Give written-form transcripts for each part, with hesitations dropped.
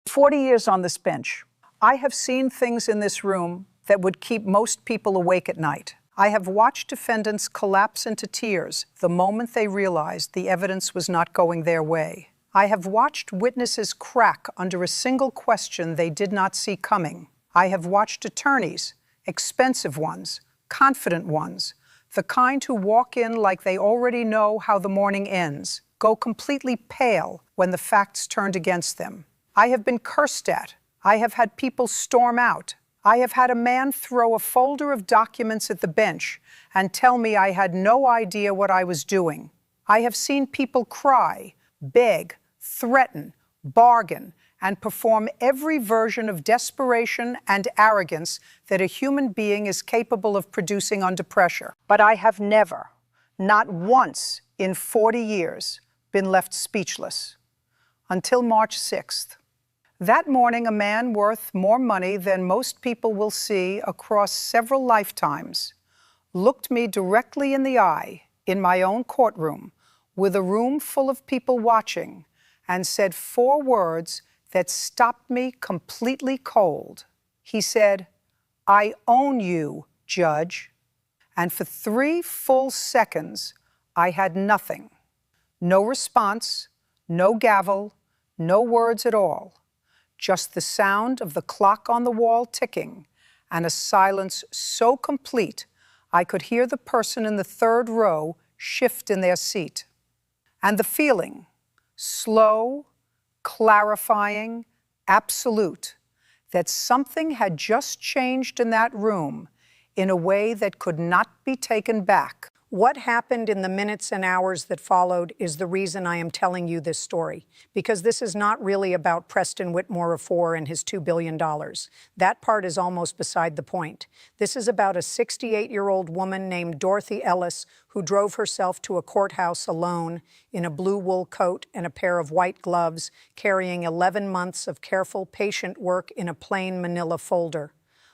40 years on this bench. I have seen things in this room that would keep most people awake at night. I have watched defendants collapse into tears the moment they realized the evidence was not going their way. I have watched witnesses crack under a single question they did not see coming. I have watched attorneys, expensive ones, confident ones, the kind who walk in like they already know how the morning ends, go completely pale when the facts turned against them. I have been cursed at. I have had people storm out. I have had a man throw a folder of documents at the bench and tell me I had no idea what I was doing. I have seen people cry, beg, threaten, bargain, and perform every version of desperation and arrogance that a human being is capable of producing under pressure. But I have never, not once in 40 years, been left speechless. Until March 6th. That morning, a man worth more money than most people will see across several lifetimes looked me directly in the eye in my own courtroom with a room full of people watching and said 4 words that stopped me completely cold. He said, "I own you, Judge." And for 3 full seconds, I had nothing. No response, no gavel, no words at all. Just the sound of the clock on the wall ticking and a silence so complete I could hear the person in the 3rd row shift in their seat. And the feeling, slow, clarifying, absolute, that something had just changed in that room in a way that could not be taken back. What happened in the minutes and hours that followed is the reason I am telling you this story, because this is not really about Preston Whitmore IV and his $2 billion. That part is almost beside the point. This is about a 68-year-old woman named Dorothy Ellis who drove herself to a courthouse alone in a blue wool coat and a pair of white gloves, carrying 11 months of careful, patient work in a plain manila folder.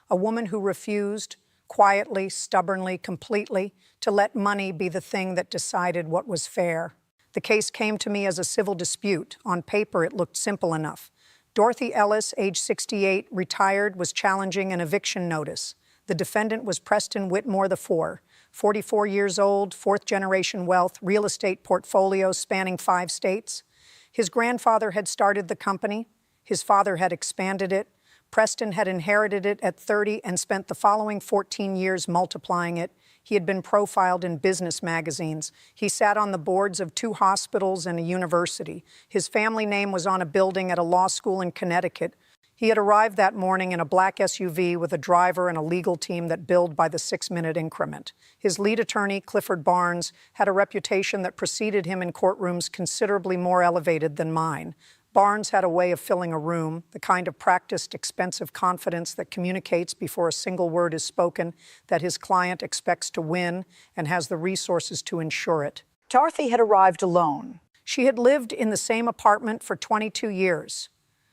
A woman who refused, quietly, stubbornly, completely, to let money be the thing that decided what was fair. The case came to me as a civil dispute. On paper, it looked simple enough. Dorothy Ellis, age 68, retired, was challenging an eviction notice. The defendant was Preston Whitmore IV, 44 years old, 4th-generation wealth, real estate portfolio spanning 5 states. His grandfather had started the company. His father had expanded it. Preston had inherited it at 30 and spent the following 14 years multiplying it. He had been profiled in business magazines. He sat on the boards of 2 hospitals and a university. His family name was on a building at a law school in Connecticut. He had arrived that morning in a black SUV with a driver and a legal team that billed by the 6-minute increment. His lead attorney, Clifford Barnes, had a reputation that preceded him in courtrooms considerably more elevated than mine. Barnes had a way of filling a room, the kind of practiced, expensive confidence that communicates before a single word is spoken that his client expects to win and has the resources to ensure it. Dorothy had arrived alone. She had lived in the same apartment for 22 years.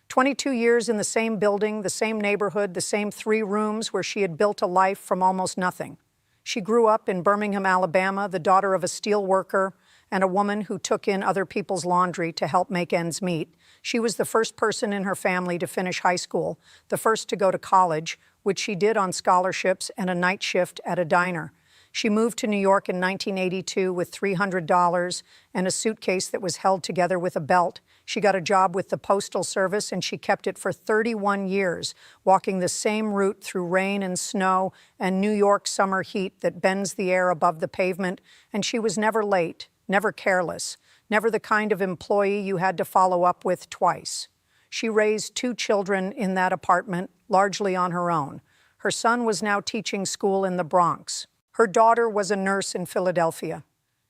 22 years in the same building, the same neighborhood, the same 3 rooms where she had built a life from almost nothing. She grew up in Birmingham, Alabama, the daughter of a steel worker and a woman who took in other people's laundry to help make ends meet. She was the first person in her family to finish high school, the first to go to college, which she did on scholarships and a night shift at a diner. She moved to New York in 1982 with $300 and a suitcase that was held together with a belt. She got a job with the Postal Service, and she kept it for 31 years, walking the same route through rain and snow and New York summer heat that bends the air above the pavement, and she was never late, never careless, never the kind of employee you had to follow up with twice. She raised 2 children in that apartment, largely on her own. Her son was now teaching school in the Bronx. Her daughter was a nurse in Philadelphia.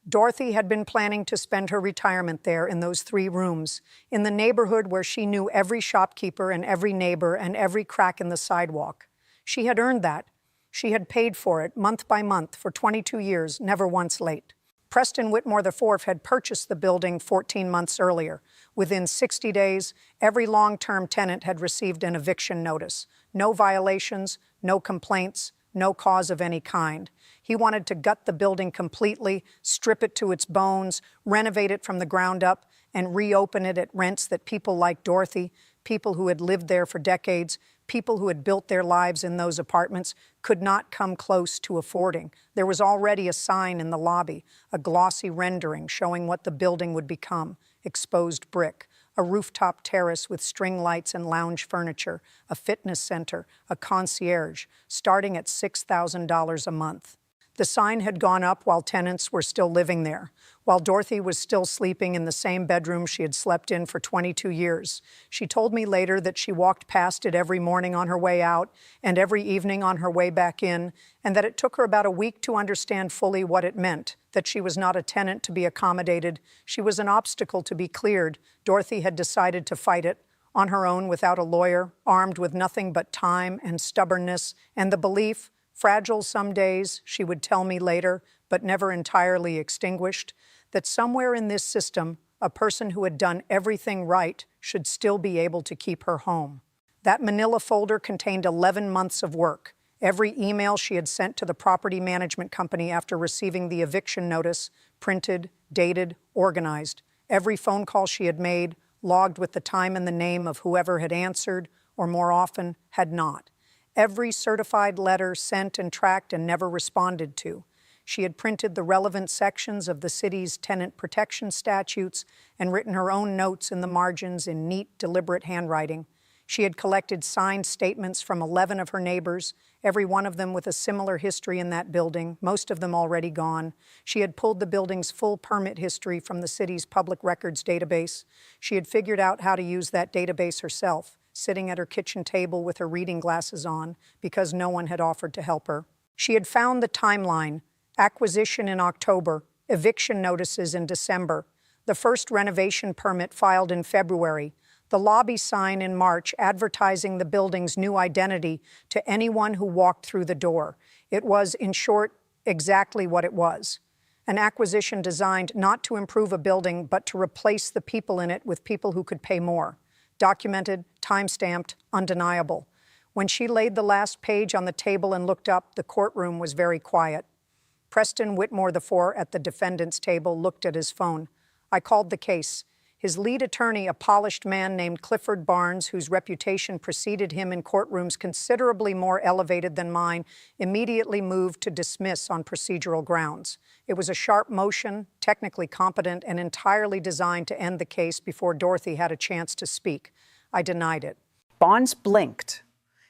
Dorothy had been planning to spend her retirement there in those 3 rooms, in the neighborhood where she knew every shopkeeper and every neighbor and every crack in the sidewalk. She had earned that. She had paid for it month by month for 22 years, never once late. Preston Whitmore IV had purchased the building 14 months earlier. Within 60 days, every long-term tenant had received an eviction notice. No violations, no complaints, no cause of any kind. He wanted to gut the building completely, strip it to its bones, renovate it from the ground up, and reopen it at rents that people like Dorothy, people who had lived there for decades, people who had built their lives in those apartments, could not come close to affording. There was already a sign in the lobby, a glossy rendering showing what the building would become: exposed brick, a rooftop terrace with string lights and lounge furniture, a fitness center, a concierge, starting at $6,000 a month. The sign had gone up while tenants were still living there, while Dorothy was still sleeping in the same bedroom she had slept in for 22 years. She told me later that she walked past it every morning on her way out and every evening on her way back in, and that it took her about a week to understand fully what it meant, that she was not a tenant to be accommodated. She was an obstacle to be cleared. Dorothy had decided to fight it on her own without a lawyer, armed with nothing but time and stubbornness and the belief, fragile some days, she would tell me later, but never entirely extinguished, that somewhere in this system, a person who had done everything right should still be able to keep her home. That manila folder contained 11 months of work. Every email she had sent to the property management company after receiving the eviction notice, printed, dated, organized. Every phone call she had made, logged with the time and the name of whoever had answered, or more often, had not. Every certified letter sent and tracked and never responded to. She had printed the relevant sections of the city's tenant protection statutes and written her own notes in the margins in neat, deliberate handwriting. She had collected signed statements from 11 of her neighbors, every one of them with a similar history in that building, most of them already gone. She had pulled the building's full permit history from the city's public records database. She had figured out how to use that database herself, sitting at her kitchen table with her reading glasses on, because no one had offered to help her. She had found the timeline: acquisition in October, eviction notices in December, the first renovation permit filed in February, the lobby sign in March advertising the building's new identity to anyone who walked through the door. It was, in short, exactly what it was: an acquisition designed not to improve a building, but to replace the people in it with people who could pay more. Documented, time-stamped, undeniable. When she laid the last page on the table and looked up, the courtroom was very quiet. Preston Whitmore IV at the defendant's table looked at his phone. I called the case. His lead attorney, a polished man named Clifford Barnes, whose reputation preceded him in courtrooms considerably more elevated than mine, immediately moved to dismiss on procedural grounds. It was a sharp motion, technically competent, and entirely designed to end the case before Dorothy had a chance to speak. I denied it. Barnes blinked.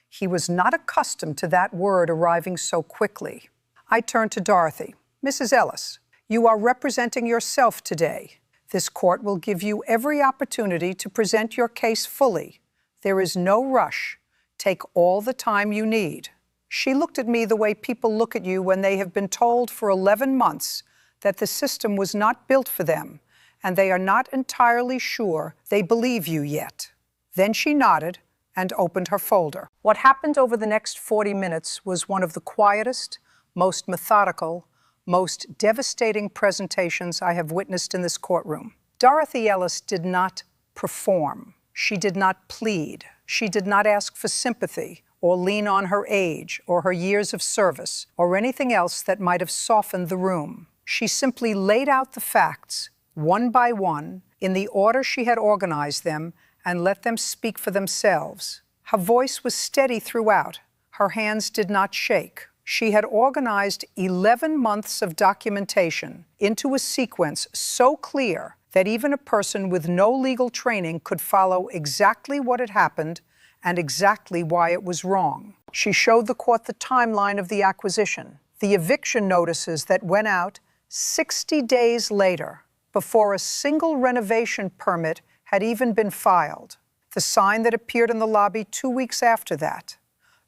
He was not accustomed to that word arriving so quickly. I turned to Dorothy. Mrs. Ellis, you are representing yourself today. This court will give you every opportunity to present your case fully. There is no rush. Take all the time you need. She looked at me the way people look at you when they have been told for 11 months that the system was not built for them, and they are not entirely sure they believe you yet. Then she nodded and opened her folder. What happened over the next 40 minutes was one of the quietest, most methodical, most devastating presentations I have witnessed in this courtroom. Dorothy Ellis did not perform. She did not plead. She did not ask for sympathy or lean on her age or her years of service or anything else that might have softened the room. She simply laid out the facts, one by one, in the order she had organized them, and let them speak for themselves. Her voice was steady throughout. Her hands did not shake. She had organized 11 months of documentation into a sequence so clear that even a person with no legal training could follow exactly what had happened and exactly why it was wrong. She showed the court the timeline of the acquisition, the eviction notices that went out 60 days later, before a single renovation permit had even been filed, the sign that appeared in the lobby 2 weeks after that,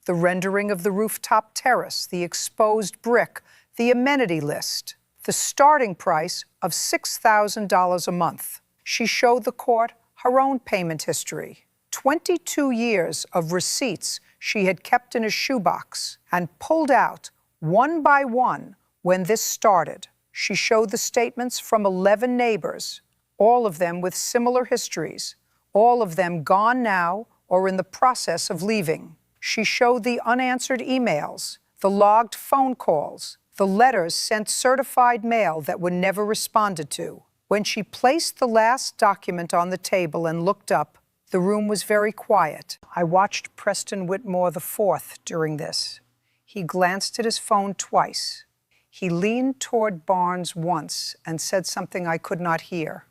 the rendering of the rooftop terrace, the exposed brick, the amenity list, the starting price of $6,000 a month. She showed the court her own payment history, 22 years of receipts she had kept in a shoebox and pulled out one by one when this started. She showed the statements from 11 neighbors, all of them with similar histories, all of them gone now or in the process of leaving. She showed the unanswered emails, the logged phone calls, the letters sent certified mail that were never responded to. When she placed the last document on the table and looked up, The room was very quiet. I watched Preston Whitmore IV during this. He glanced at his phone twice. He leaned toward Barnes once and said something I could not hear.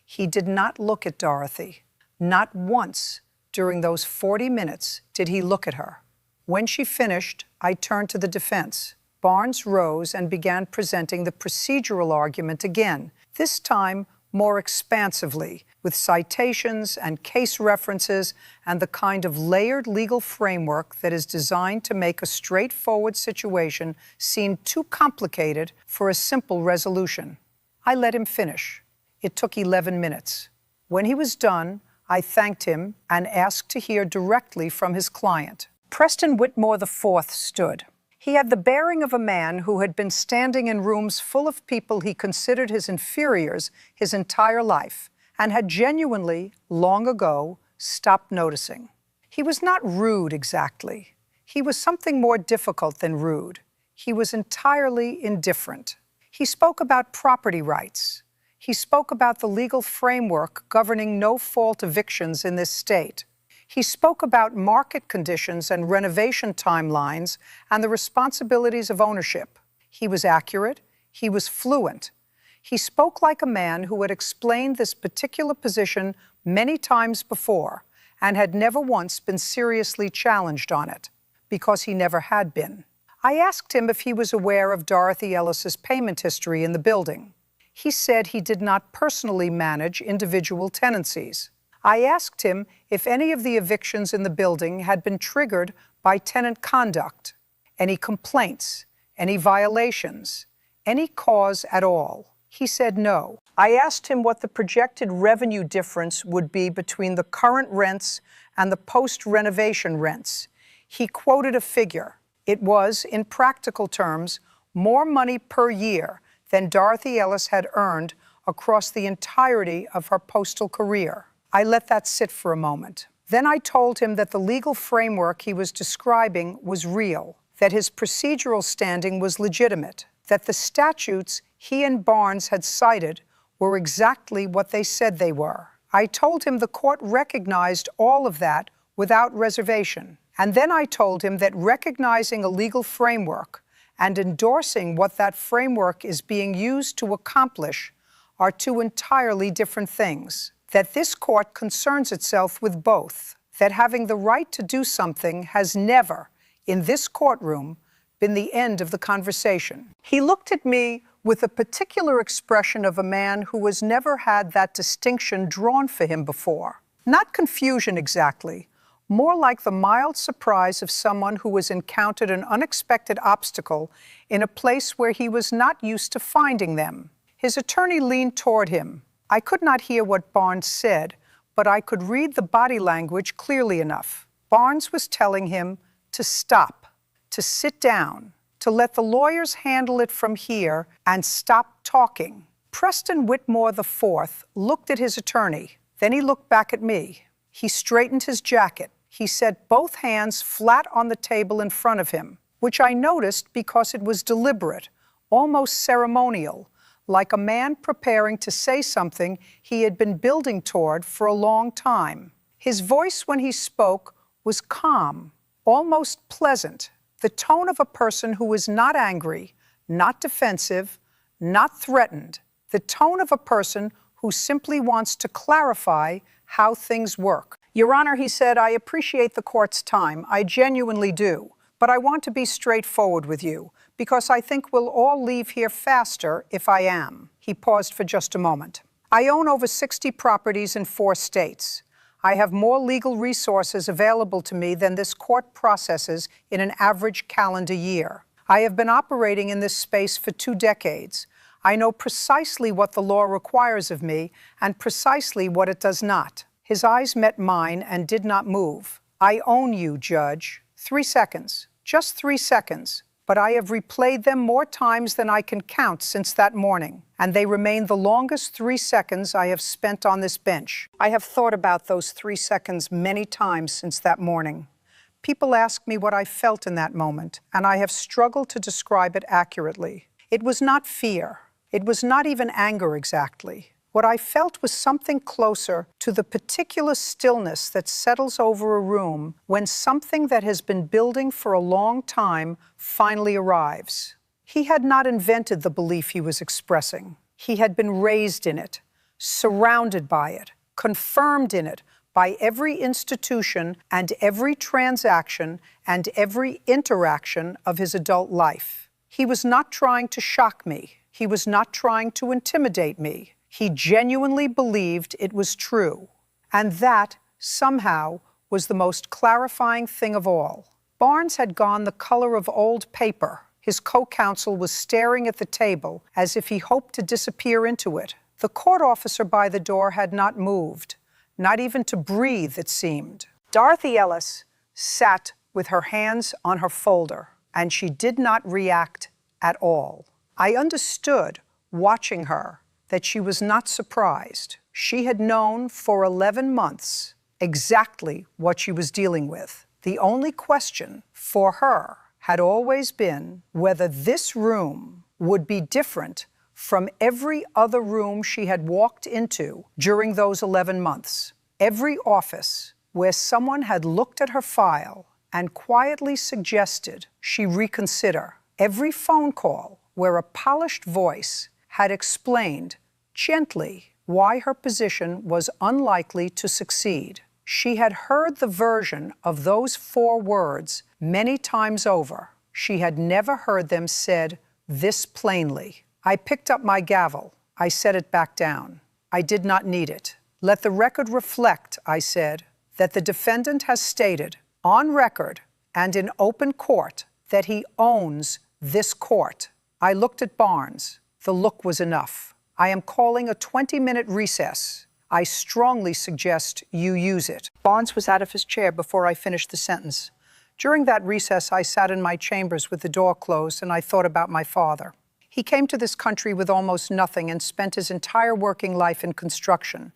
He did not look at Dorothy. Not once during those 40 minutes did he look at her. When she finished, I turned to the defense. Barnes rose and began presenting the procedural argument again, this time more expansively, with citations and case references and the kind of layered legal framework that is designed to make a straightforward situation seem too complicated for a simple resolution. I let him finish. It took 11 minutes. When he was done, I thanked him and asked to hear directly from his client. Preston Whitmore IV stood. He had the bearing of a man who had been standing in rooms full of people he considered his inferiors his entire life and had genuinely, long ago, stopped noticing. He was not rude exactly. He was something more difficult than rude. He was entirely indifferent. He spoke about property rights. He spoke about the legal framework governing no-fault evictions in this state. He spoke about market conditions and renovation timelines and the responsibilities of ownership. He was accurate. He was fluent. He spoke like a man who had explained this particular position many times before and had never once been seriously challenged on it, because he never had been. I asked him if he was aware of Dorothy Ellis's payment history in the building. He said he did not personally manage individual tenancies. I asked him if any of the evictions in the building had been triggered by tenant conduct, any complaints, any violations, any cause at all. He said no. I asked him what the projected revenue difference would be between the current rents and the post-renovation rents. He quoted a figure. It was, in practical terms, more money per year than Dorothy Ellis had earned across the entirety of her postal career. I let that sit for a moment. Then I told him that the legal framework he was describing was real, that his procedural standing was legitimate, that the statutes he and Barnes had cited were exactly what they said they were. I told him the court recognized all of that without reservation. And then I told him that recognizing a legal framework and endorsing what that framework is being used to accomplish are two entirely different things. That this court concerns itself with both, that having the right to do something has never, in this courtroom, been the end of the conversation. He looked at me with a particular expression of a man who has never had that distinction drawn for him before. Not confusion exactly, more like the mild surprise of someone who has encountered an unexpected obstacle in a place where he was not used to finding them. His attorney leaned toward him. I could not hear what Barnes said, but I could read the body language clearly enough. Barnes was telling him to stop, to sit down, to let the lawyers handle it from here and stop talking. Preston Whitmore IV looked at his attorney. Then he looked back at me. He straightened his jacket. He set both hands flat on the table in front of him, which I noticed because it was deliberate, almost ceremonial, like a man preparing to say something he had been building toward for a long time. His voice when he spoke was calm, almost pleasant, the tone of a person who is not angry, not defensive, not threatened, the tone of a person who simply wants to clarify how things work. Your Honor, he said, I appreciate the court's time. I genuinely do. But I want to be straightforward with you, because I think we'll all leave here faster if I am. He paused for just a moment. I own over 60 properties in 4 states. I have more legal resources available to me than this court processes in an average calendar year. I have been operating in this space for 2 decades. I know precisely what the law requires of me and precisely what it does not. His eyes met mine and did not move. I own you, Judge. 3 seconds. Just 3 seconds. But I have replayed them more times than I can count since that morning, and they remain the longest 3 seconds I have spent on this bench. I have thought about those 3 seconds many times since that morning. People ask me what I felt in that moment, and I have struggled to describe it accurately. It was not fear. It was not even anger exactly. What I felt was something closer to the particular stillness that settles over a room when something that has been building for a long time finally arrives. He had not invented the belief he was expressing. He had been raised in it, surrounded by it, confirmed in it by every institution and every transaction and every interaction of his adult life. He was not trying to shock me. He was not trying to intimidate me. He genuinely believed it was true. And that, somehow, was the most clarifying thing of all. Barnes had gone the color of old paper. His co-counsel was staring at the table as if he hoped to disappear into it. The court officer by the door had not moved, not even to breathe, it seemed. Dorothy Ellis sat with her hands on her folder, and she did not react at all. I understood, watching her, that she was not surprised. She had known for 11 months exactly what she was dealing with. The only question for her had always been whether this room would be different from every other room she had walked into during those 11 months. Every office where someone had looked at her file and quietly suggested she reconsider. Every phone call where a polished voice had explained gently why her position was unlikely to succeed. She had heard the version of those 4 words many times over. She had never heard them said this plainly. I picked up my gavel. I set it back down. I did not need it. Let the record reflect, I said, that the defendant has stated on record and in open court that he owns this court. I looked at Barnes. The look was enough. I am calling a 20-minute recess. I strongly suggest you use it. Barnes was out of his chair before I finished the sentence. During that recess, I sat in my chambers with the door closed, and I thought about my father. He came to this country with almost nothing and spent his entire working life in construction,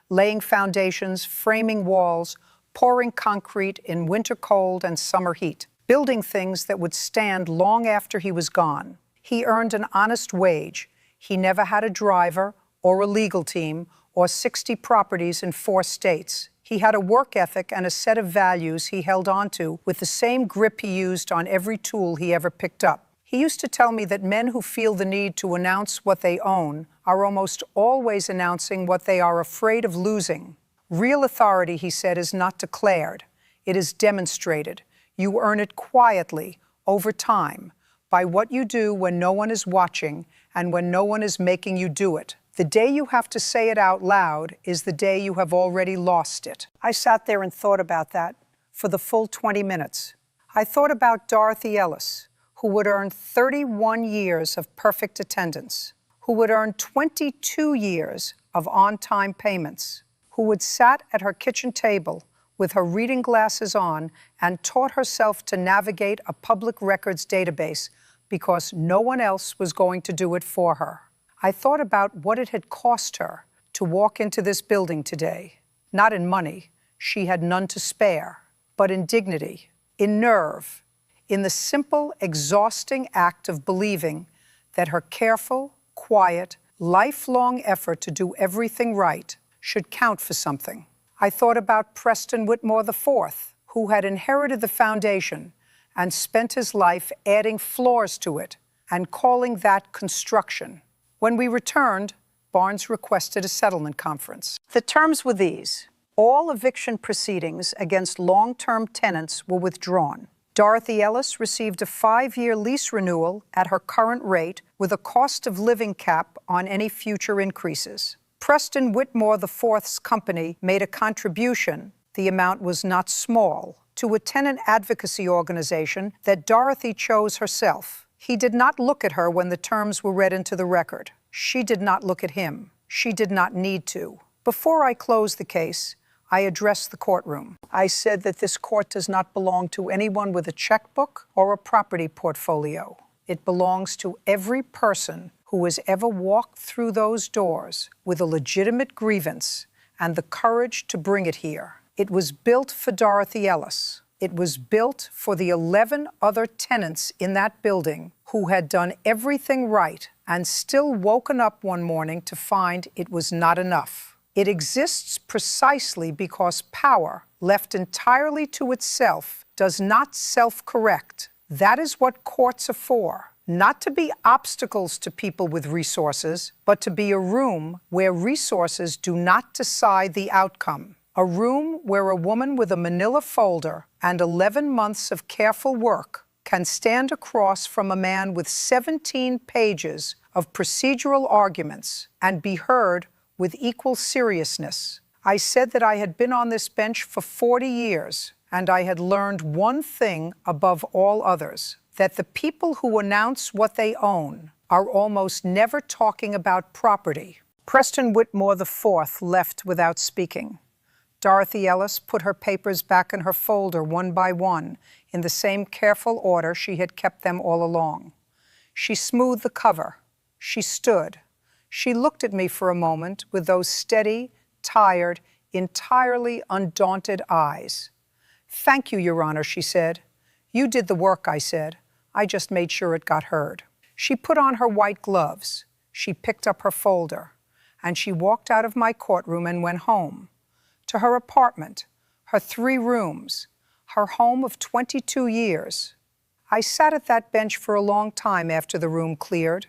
laying foundations, framing walls, pouring concrete in winter cold and summer heat, building things that would stand long after he was gone. He earned an honest wage. He never had a driver or a legal team or 60 properties in 4 states. He had a work ethic and a set of values he held onto with the same grip he used on every tool he ever picked up. He used to tell me that men who feel the need to announce what they own are almost always announcing what they are afraid of losing. Real authority, he said, is not declared. It is demonstrated. You earn it quietly, over time, by what you do when no one is watching and when no one is making you do it. The day you have to say it out loud is the day you have already lost it. I sat there and thought about that for the full 20 minutes. I thought about Dorothy Ellis, who would earn 31 years of perfect attendance, who would earn 22 years of on-time payments, who would sat at her kitchen table with her reading glasses on and taught herself to navigate a public records database because no one else was going to do it for her. I thought about what it had cost her to walk into this building today. Not in money, she had none to spare, but in dignity, in nerve, in the simple, exhausting act of believing that her careful, quiet, lifelong effort to do everything right should count for something. I thought about Preston Whitmore IV, who had inherited the foundation and spent his life adding floors to it and calling that construction. When we returned, Barnes requested a settlement conference. The terms were these. All eviction proceedings against long-term tenants were withdrawn. Dorothy Ellis received a 5-year lease renewal at her current rate with a cost of living cap on any future increases. Preston Whitmore IV's company made a contribution, the amount was not small, to a tenant advocacy organization that Dorothy chose herself. He did not look at her when the terms were read into the record. She did not look at him. She did not need to. Before I closed the case, I addressed the courtroom. I said that this court does not belong to anyone with a checkbook or a property portfolio. It belongs to every person who has ever walked through those doors with a legitimate grievance and the courage to bring it here. It was built for Dorothy Ellis. It was built for the 11 other tenants in that building who had done everything right and still woken up one morning to find it was not enough. It exists precisely because power, left entirely to itself, does not self-correct. That is what courts are for. Not to be obstacles to people with resources, but to be a room where resources do not decide the outcome. A room where a woman with a manila folder and 11 months of careful work can stand across from a man with 17 pages of procedural arguments and be heard with equal seriousness. I said that I had been on this bench for 40 years, and I had learned one thing above all others, that the people who announce what they own are almost never talking about property. Preston Whitmore IV left without speaking. Dorothy Ellis put her papers back in her folder one by one, in the same careful order she had kept them all along. She smoothed the cover. She stood. She looked at me for a moment with those steady, tired, entirely undaunted eyes. "Thank you, Your Honor," she said. "You did the work," I said. "I just made sure it got heard." She put on her white gloves. She picked up her folder. And she walked out of my courtroom and went home. To her apartment, her 3 rooms, her home of 22 years. I sat at that bench for a long time after the room cleared.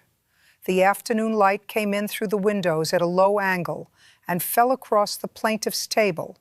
The afternoon light came in through the windows at a low angle and fell across the plaintiff's table,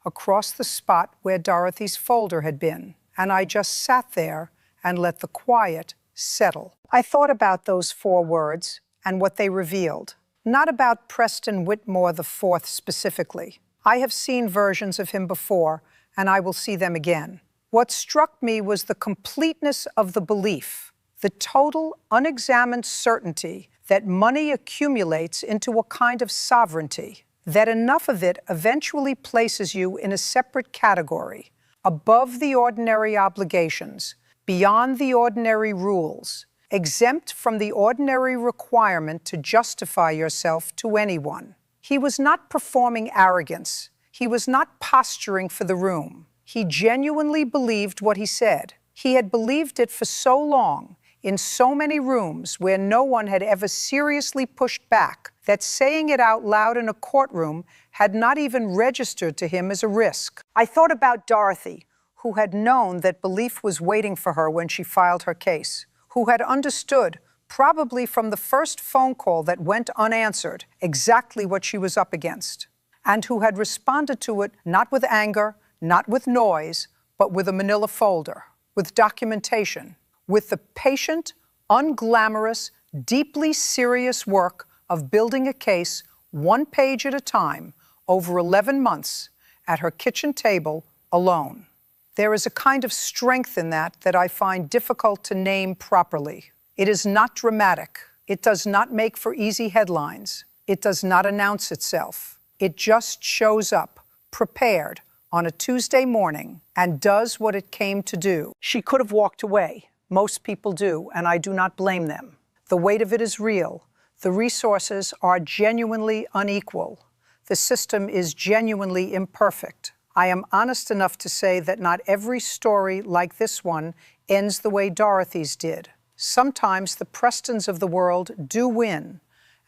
across the spot where Dorothy's folder had been, and I just sat there and let the quiet settle. I thought about those 4 words and what they revealed, not about Preston Whitmore IV specifically. I have seen versions of him before, and I will see them again. What struck me was the completeness of the belief, the total, unexamined certainty that money accumulates into a kind of sovereignty, that enough of it eventually places you in a separate category, above the ordinary obligations, beyond the ordinary rules, exempt from the ordinary requirement to justify yourself to anyone. He was not performing arrogance. He was not posturing for the room. He genuinely believed what he said. He had believed it for so long, in so many rooms where no one had ever seriously pushed back, that saying it out loud in a courtroom had not even registered to him as a risk. I thought about Dorothy, who had known that belief was waiting for her when she filed her case, who had understood, probably from the first phone call that went unanswered, exactly what she was up against, and who had responded to it not with anger, not with noise, but with a manila folder, with documentation, with the patient, unglamorous, deeply serious work of building a case 1 page at a time over 11 months at her kitchen table alone. There is a kind of strength in that I find difficult to name properly. It is not dramatic. It does not make for easy headlines. It does not announce itself. It just shows up, prepared, on a Tuesday morning, and does what it came to do. She could have walked away. Most people do, and I do not blame them. The weight of it is real. The resources are genuinely unequal. The system is genuinely imperfect. I am honest enough to say that not every story like this one ends the way Dorothy's did. Sometimes the Prestons of the world do win,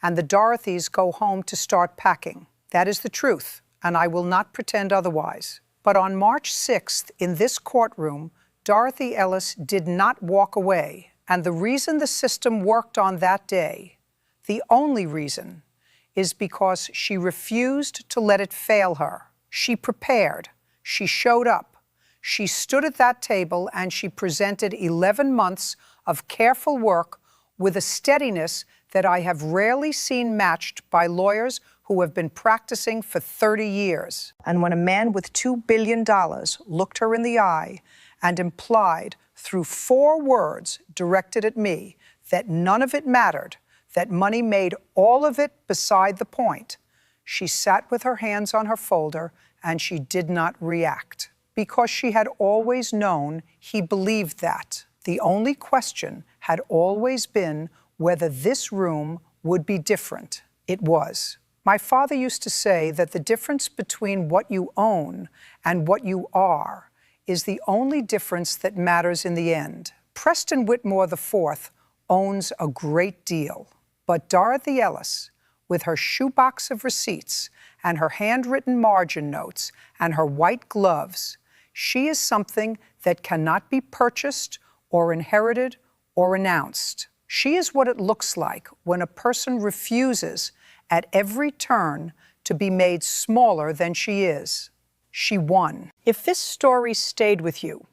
and the Dorothys go home to start packing. That is the truth, and I will not pretend otherwise. But on March 6th, in this courtroom, Dorothy Ellis did not walk away, and the reason the system worked on that day, the only reason, is because she refused to let it fail her. She prepared. She showed up. She stood at that table and she presented 11 months of careful work with a steadiness that I have rarely seen matched by lawyers who have been practicing for 30 years. And when a man with $2 billion looked her in the eye and implied through 4 words directed at me that none of it mattered, that money made all of it beside the point, she sat with her hands on her folder and she did not react, because she had always known he believed that. The only question had always been whether this room would be different. It was. My father used to say that the difference between what you own and what you are is the only difference that matters in the end. Preston Whitmore IV owns a great deal. But Dorothy Ellis, with her shoebox of receipts and her handwritten margin notes and her white gloves, she is something that cannot be purchased or inherited or announced. She is what it looks like when a person refuses at every turn to be made smaller than she is. She won. If this story stayed with you,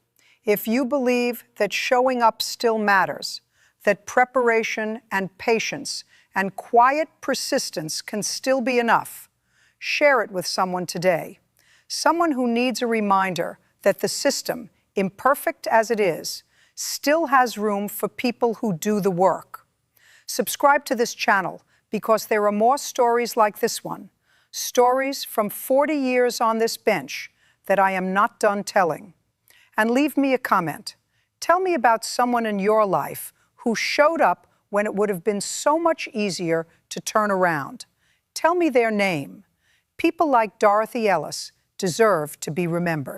if you believe that showing up still matters, that preparation and patience and quiet persistence can still be enough, share it with someone today. Someone who needs a reminder that the system, imperfect as it is, still has room for people who do the work. Subscribe to this channel because there are more stories like this one, stories from 40 years on this bench that I am not done telling. And leave me a comment. Tell me about someone in your life who showed up when it would have been so much easier to turn around. Tell me their name. People like Dorothy Ellis deserve to be remembered.